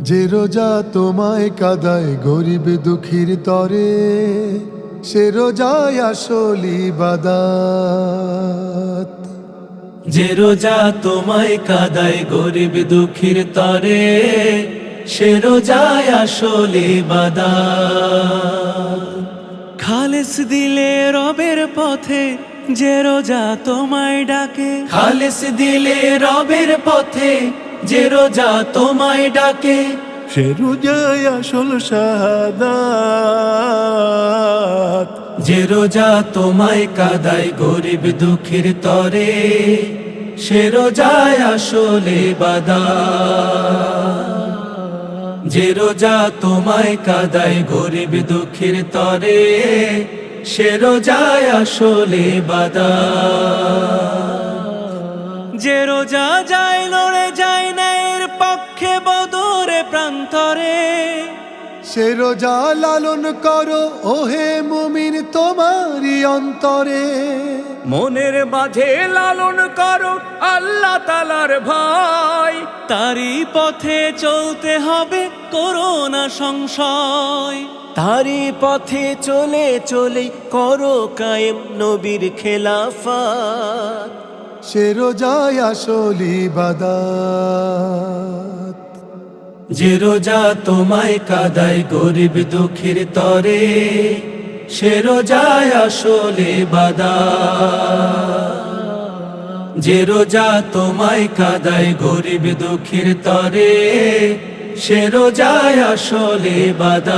যে রোজা তোমায় কাদায় গরিব দুঃখীর তরে, সে রোজায় আসল ইবাদত। যে রোজা তোমায় কাদায় গরিব দুঃখীর তরে, সে রোজায় আসল ইবাদত। খালেস দিলে রবের পথে যে রোজা তোমায় ডাকে, খালেস দিলে রবের পথে যে রোজা তোমায় ডাকে, সে রোজায় আসল শাহাদাত। যে রোজা তোমায় কাদায় গরিব দুঃখীর তরে, সে রোজায় আসল ইবাদত। যে রোজা তোমায় কাদায় গরিব দুঃখীর তরে, সে রোজায় আসল ইবাদত। যে রোজা যায় লড়ে যায় ন্যায়ের পক্ষে বদরে প্রান্তরে, সে রোজা লালন করো ওহে মুমিন তোমারই অন্তরে। মনের মাঝে লালন করো আল্লাহ তাআলার ভয়, তারই পথে চলতে হবে করো না সংশয়। তারই পথে চলে চলে করো কায়েম নবীর খেলাফত। সে রোজায় আসল ইবাদত। যে রোজা তোমায় কাদায় গরিব দুঃখীর তরে, সে রোজায় আসল ইবাদত। যে রোজা তোমায় কাদায় গরিব দুঃখীর তরে, সে রোজায় আসল ইবাদত।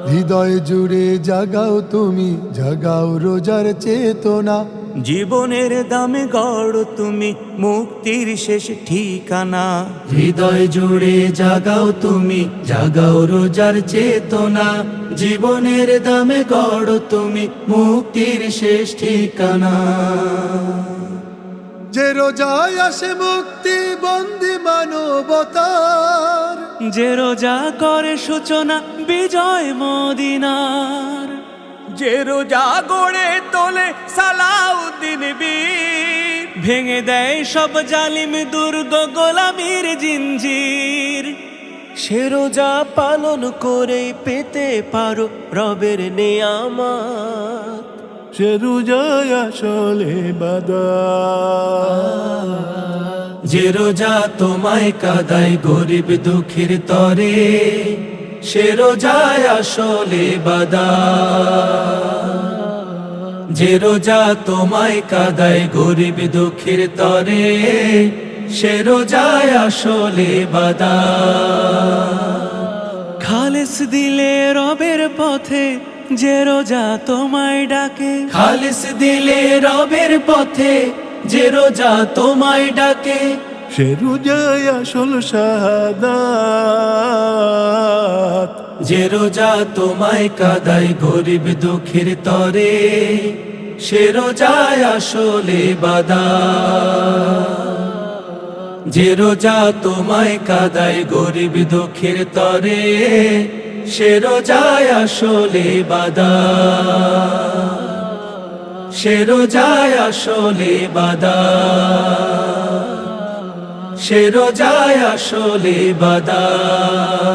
হৃদয় জুড়ে জাগাও তুমি, জাগাও রোজার চেতনা। জীবনের দামে গড় তুমি মুক্তির শেষ ঠিকানা। হৃদয় জুড়ে জাগাও তুমি, জাগাও রোজার চেতনা। জীবনের দামে গড় তুমি মুক্তির শেষ ঠিকানা। যে রোজায় আসে মুক্তি বন্দি মানবতার, যে রোজা করে সূচনা বিজয় মদিনার। যে রোজা গড়ে তোলে সালাউদ্দিন বীর, ভেঙে দেয় সব জালিম দুর্গ গোলামীর জিঞ্জির। সে রোজা পালন করে পেতে পারো রবের নেয়ামত। সে রোজায় আসল ইবাদত। যে রোজা তোমায় কাদায় গরিব দুঃখীর তরে, সে রোজায় আসল ইবাদত। যে রোজা তোমায় কাদায় গরিব দুঃখীর তরে, সে রোজায় আসল ইবাদত। খালেস দিলে রবের পথে যে রোজা তোমায় ডাকে, খালিস দিলে রবের পথে যে রোজা তোমায় ডাকে, সে রোজায় আসল শাহাদাত। যে রোজা তোমায় কাদায় গরিব দুঃখীর তরে, সে রোজায় আসল ইবাদত। যে রোজা তোমায় কাদায় গরিব দুঃখীর তরে, সে রোজায় আসল ইবাদত। সে রোজায় আসল ইবাদত। সে রোজায় আসল ইবাদত।